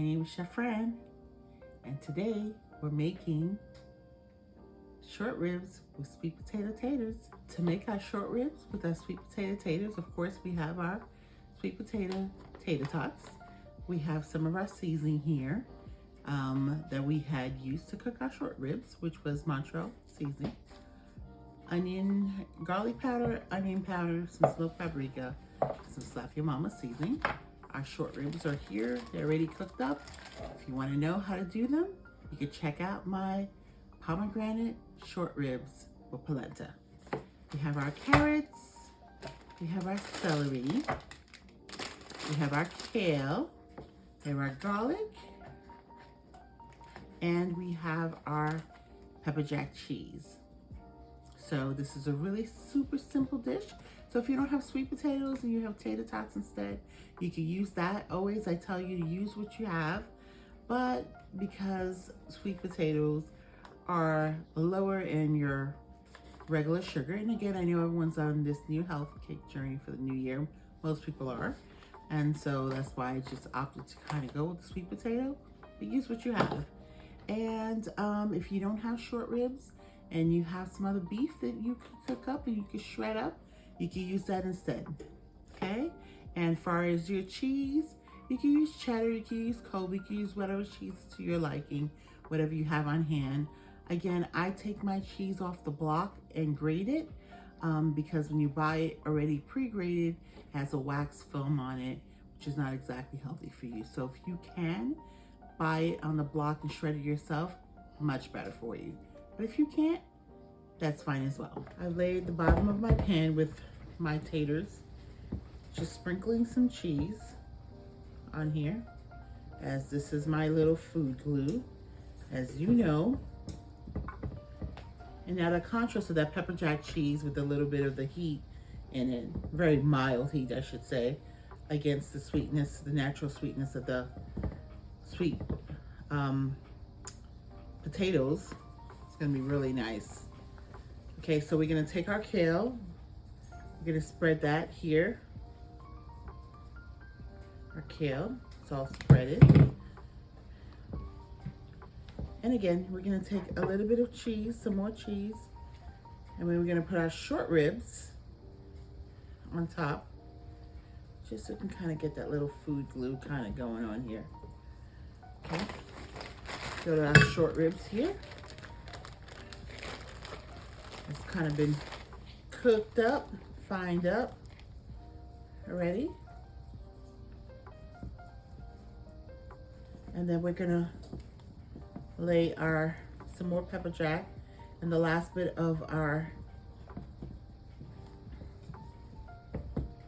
name is Chef Fran, and today we're making short ribs with sweet potato taters. To make our short ribs with our sweet potato taters, of course, we have our sweet potato tater tots. We have some of our seasoning here that we had used to cook our short ribs, which was Montreal seasoning, onion, garlic powder, onion powder, some smoked paprika, some Slap Your Mama seasoning. Our short ribs are here. They're already cooked up. If you want to know how to do them, you can check out my pomegranate short ribs with polenta. We have our carrots, we have our celery, we have our kale, we have our garlic, and we have our pepper jack cheese. So this is a really super simple dish. So if you don't have sweet potatoes and you have tater tots instead, you can use that. Always I tell you to use what you have, but because sweet potatoes are lower in your regular sugar, and again, I know everyone's on this new health cake journey for the new year. Most people are. And so that's why I just opted to kind of go with the sweet potato, but use what you have. And if you don't have short ribs and you have some other beef that you could cook up and you could shred up, you can use that instead, okay? And as far as your cheese, you can use cheddar, you can use Colby, you can use whatever cheese to your liking, whatever you have on hand. Again, I take my cheese off the block and grate it because when you buy it already pre-grated, it has a wax film on it, which is not exactly healthy for you. So if you can buy it on the block and shred it yourself, much better for you. But if you can't, that's fine as well. I laid the bottom of my pan with my taters, just sprinkling some cheese on here, as this is my little food glue, as you know. And now the contrast of that pepper jack cheese with a little bit of the heat in it, very mild heat I should say, against the sweetness, the natural sweetness of the sweet potatoes. It's gonna be really nice. Okay, so we're gonna take our kale, we're gonna spread that here. Our kale, it's all spreaded. And again, we're gonna take a little bit of cheese, some more cheese, and then we're gonna put our short ribs on top, just so we can kind of get that little food glue kind of going on here. Okay, go to our short ribs here. It's kind of been cooked up, fined up already. And then we're gonna lay some more pepper jack and the last bit of our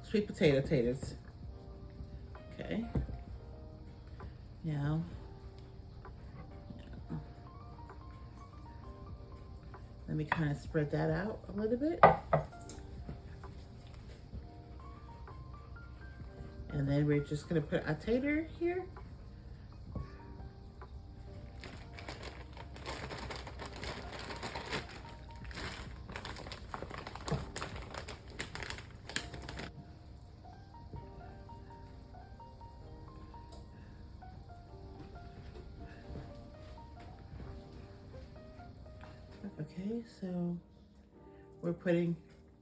sweet potato taters. Okay. Now, let me kind of spread that out a little bit. And then we're just gonna put our tater here. Okay, so we're putting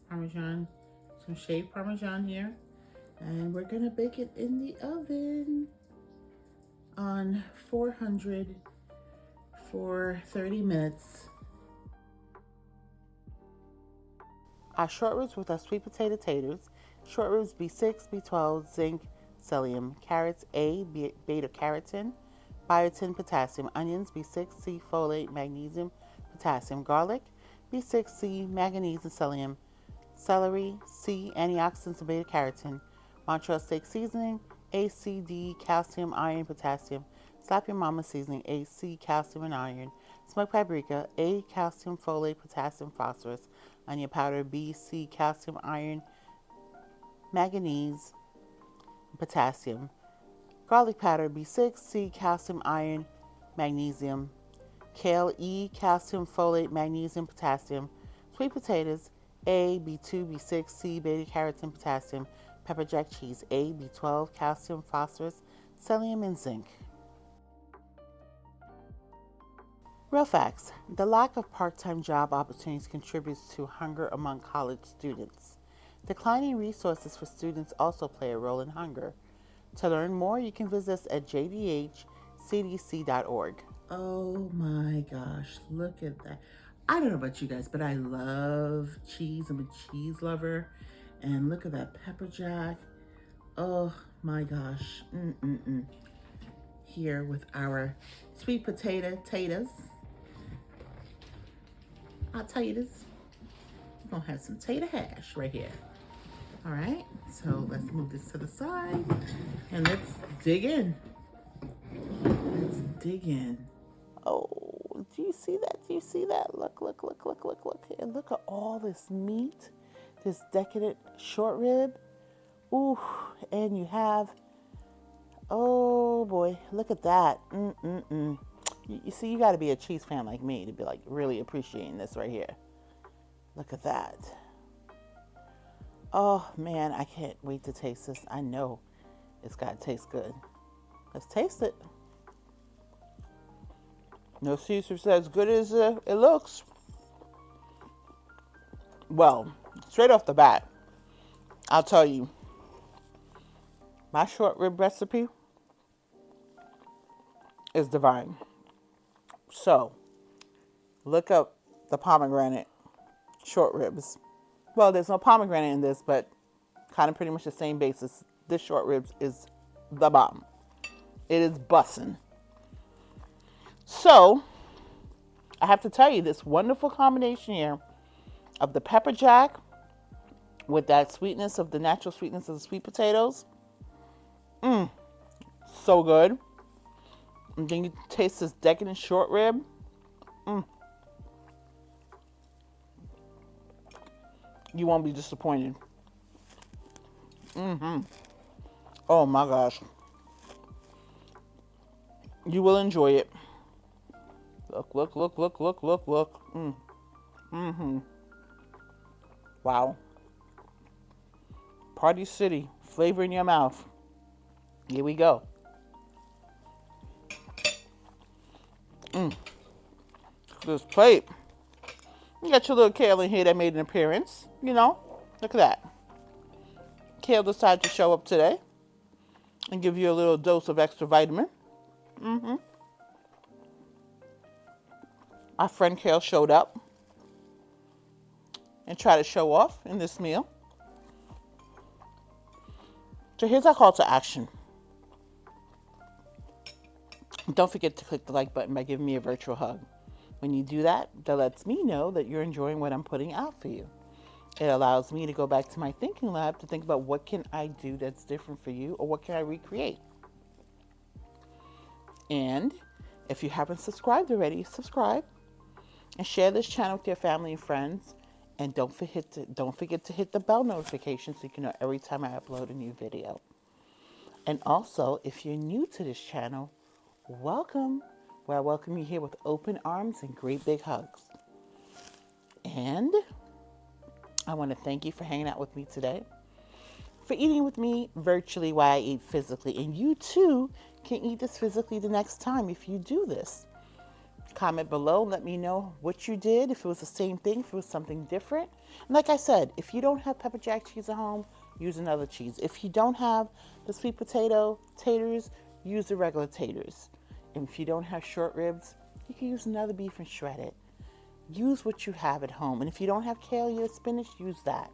Parmesan, some shaved Parmesan here, and we're gonna bake it in the oven on 400 for 30 minutes. Our short ribs with our sweet potato taters. Short ribs B6, B12, zinc, psyllium. Carrots A, beta carotene, biotin, potassium. Onions B6, C, folate, magnesium, potassium. Garlic B6, C, manganese and psyllium. Celery C, antioxidants and beta carotene. Montreal steak seasoning A, C, D, calcium, iron, potassium. Slap Your Mama seasoning A, C, calcium and iron. Smoked paprika A, calcium, folate, potassium, phosphorus. Onion powder B, C, calcium, iron, manganese, potassium. Garlic powder B6, C, calcium, iron, magnesium. Kale E, calcium, folate, magnesium, potassium. Sweet potatoes A, B2, B6, C, beta carotene, potassium. Pepper jack cheese A, B12, calcium, phosphorus, psyllium, and zinc. Real facts. The lack of part-time job opportunities contributes to hunger among college students. Declining resources for students also play a role in hunger. To learn more, you can visit us at jdhcdc.org. Oh my gosh, look at that. I don't know about you guys, but I love cheese. I'm a cheese lover. And look at that pepper jack. Oh my gosh. Here with our sweet potato taters. I'll tell you this. We're gonna have some tater hash right here. All right, so let's move this to the side and let's dig in. Let's dig in. Oh, do you see that? Do you see that? Look, look, look, look, look, look. And look at all this meat, this decadent short rib. Ooh, and you have, oh boy, look at that. You see, you got to be a cheese fan like me to be like really appreciating this right here. Look at that. Oh man, I can't wait to taste this. I know it's got to taste good. Let's taste it. No Caesar says as good as it looks. Well, straight off the bat, I'll tell you, my short rib recipe is divine. So, look up the pomegranate short ribs. Well, there's no pomegranate in this, but kind of pretty much the same basis. This short ribs is the bomb. It is bussin'. So, I have to tell you, this wonderful combination here of the pepper jack with that sweetness of the natural sweetness of the sweet potatoes. So good. And then you taste this decadent short rib. You won't be disappointed. Oh my gosh. You will enjoy it. Look, look, look, look, look, look, look. Wow. Party City, flavor in your mouth. Here we go. This plate. You got your little kale in here that made an appearance. You know, look at that. Kale decided to show up today and give you a little dose of extra vitamin. Our friend Kale showed up and tried to show off in this meal. So here's our call to action. Don't forget to click the like button by giving me a virtual hug. When you do that, that lets me know that you're enjoying what I'm putting out for you. It allows me to go back to my thinking lab to think about what can I do that's different for you, or what can I recreate. And if you haven't subscribed already, subscribe and share this channel with your family and friends. And don't forget to hit the bell notification so you can know every time I upload a new video. And also, if you're new to this channel, welcome. Well, I welcome you here with open arms and great big hugs. And I want to thank you for hanging out with me today, for eating with me virtually while I eat physically. And you too can eat this physically the next time if you do this. Comment below, let me know what you did, if it was the same thing, if it was something different. And like I said, if you don't have pepper jack cheese at home, use another cheese. If you don't have the sweet potato taters, use the regular taters. And if you don't have short ribs, you can use another beef and shred it. Use what you have at home. And if you don't have kale or spinach, use that.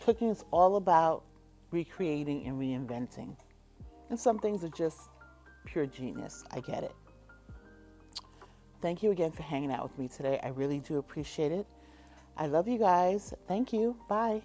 Cooking is all about recreating and reinventing. And some things are just pure genius. I get it. Thank you again for hanging out with me today. I really do appreciate it. I love you guys. Thank you. Bye.